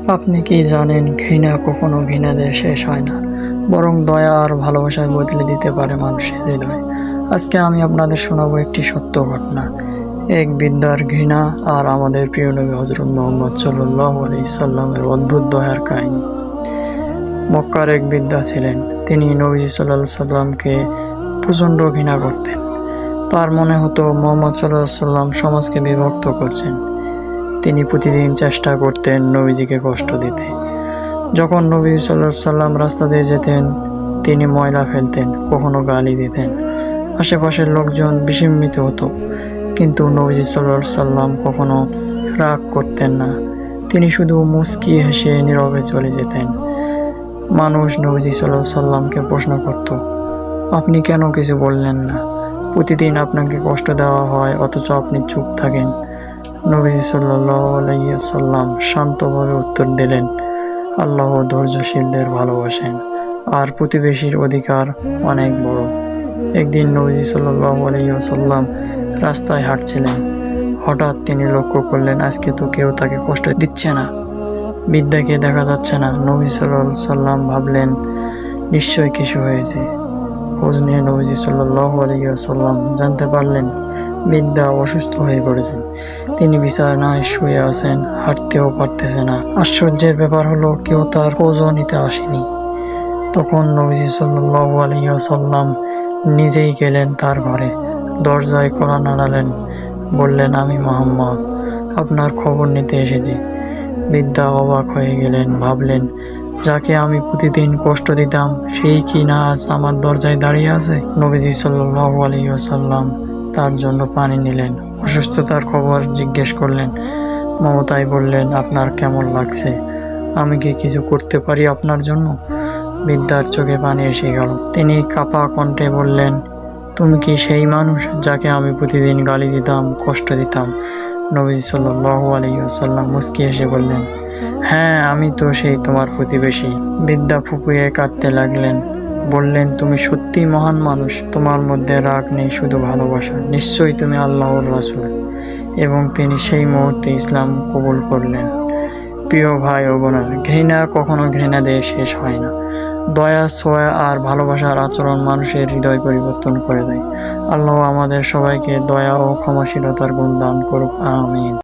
আপনি কি জানেন, ঘৃণা কখনো ঘৃণা দিয়ে শেষ হয় না, বরং দয়া আর ভালোবাসায় বদলে দিতে পারে মানুষের হৃদয়। আজকে আমি আপনাদের শোনাবো একটি সত্য ঘটনা, এক বৃদ্ধার ঘৃণা আর আমাদের প্রিয় নবী হযরত মুহাম্মদ সাল্লাল্লাহু আলাইহি সাল্লামের অদ্ভুত দয়ার কাহিনী। মক্কার এক বৃদ্ধা ছিলেন। তিনি নবীজি সাল্লাল্লাহু আলাইহি সাল্লামকে প্রচণ্ড ঘৃণা করতেন। তার মনে হতো মুহাম্মদ সাল্লাল্লাহু আলাইহি সাল্লাম সমাজকে বিভক্ত করছেন। তিনি প্রতিদিন চেষ্টা করতেন নবীজিকে কষ্ট দিতে। যখন নবী সাল্লাল্লাহু আলাইহি সাল্লাম রাস্তা দিয়ে যেতেন, তিনি ময়লা ফেলতেন, কখনো গালি দিতেন। আশেপাশের লোকজন বিস্মিত হতো, কিন্তু নবীজি সাল্লাল্লাহু আলাইহি সাল্লাম কখনো রাগ করতেন না। তিনি শুধু মুচকি হেসে নীরবে চলে যেতেন। মানুষ নবীজি সাল্লাল্লাহু আলাইহি সাল্লামকে প্রশ্ন করত, আপনি কেন কিছু বললেন না? প্রতিদিন আপনাকে কষ্ট দেওয়া হয়, অথচ আপনি চুপ থাকেন। নবীজি সাল্লাল্লাহু আলাইহি সাল্লাম শান্তভাবে উত্তর দিলেন, আল্লাহ ধৈর্যশীলদের ভালোবাসেন, আর প্রতিবেশীর অধিকার অনেক বড়। একদিন নবীজি সাল্লাল্লাহু আলাইহি সাল্লাম রাস্তায় হাঁটছিলেন। হঠাৎ তিনি লক্ষ্য করলেন, আজকে তো কেউ তাকে কষ্ট দিচ্ছে না, বৃদ্ধাকে দেখা যাচ্ছে না। নবী সাল্লাল্লাহু আলাইহি সাল্লাম ভাবলেন, নিশ্চয়ই কিছু হয়েছে। খোঁজ নিয়ে নবীজি সাল্লাল্লাহু আলাইহি সাল্লাম জানতে পারলেন, বৃদ্ধা অসুস্থ হয়ে পড়েছেন। তিনি বিছানায় শুয়ে আছেন, হাঁটতেও পারতেছে না। আশ্চর্যের ব্যাপার হলো, কেউ তার খোঁজও নিতে আসেনি। তখন নবীজি সাল্লাল্লাহু আলাইহি সাল্লাম নিজেই গেলেন তার ঘরে, দরজায় কড়া নাড়ালেন, বললেন, আমি মুহাম্মদ, আপনার খবর নিতে এসেছি। বৃদ্ধা অবাক হয়ে গেলেন, ভাবলেন, যাকে আমি প্রতিদিন কষ্ট দিতাম সেই কি না আজ আমার দরজায় দাঁড়িয়ে আছে। নবীজি সাল্লাল্লাহু আলাইহি সাল্লাম তার জন্য পানি নিলেন, অসুস্থতার খবর জিজ্ঞেস করলেন, মমতায় বললেন, আপনার কেমন লাগছে? আমি কি কিছু করতে পারি আপনার জন্য? বৃদ্ধার চোখে পানি এসে গেল। তিনি কাঁপা কণ্ঠে বললেন, তুমি কি সেই মানুষ যাকে আমি প্রতিদিন গালি দিতাম, কষ্ট দিতাম? নবী সাল্লাল্লাহু আলাইহি ওয়াসাল্লাম মুস্কি হেসে বললেন, হ্যাঁ, আমি তো সেই তোমার প্রতিবেশী। বৃদ্ধা ফুঁপিয়ে কাঁদতে লাগলেন, বললেন, তুমি সত্যি মহান মানুষ, তোমার মধ্যে রাগ নেই, শুধু ভালোবাসা। নিশ্চয়ই তুমি আল্লাহর রাসূল। এবং তিনি সেই মুহূর্তে ইসলাম কবুল করলেন। প্রিয় ভাই ও বোনেরা, ঘৃণা কখনো ঘৃণা দিয়ে শেষ হয় না। দয়া, ছোঁয়া আর ভালোবাসার আচরণ মানুষের হৃদয় পরিবর্তন করে দেয়। আল্লাহ আমাদের সবাইকে দয়া ও ক্ষমাশীলতার গুণ দান করুক। আমিন।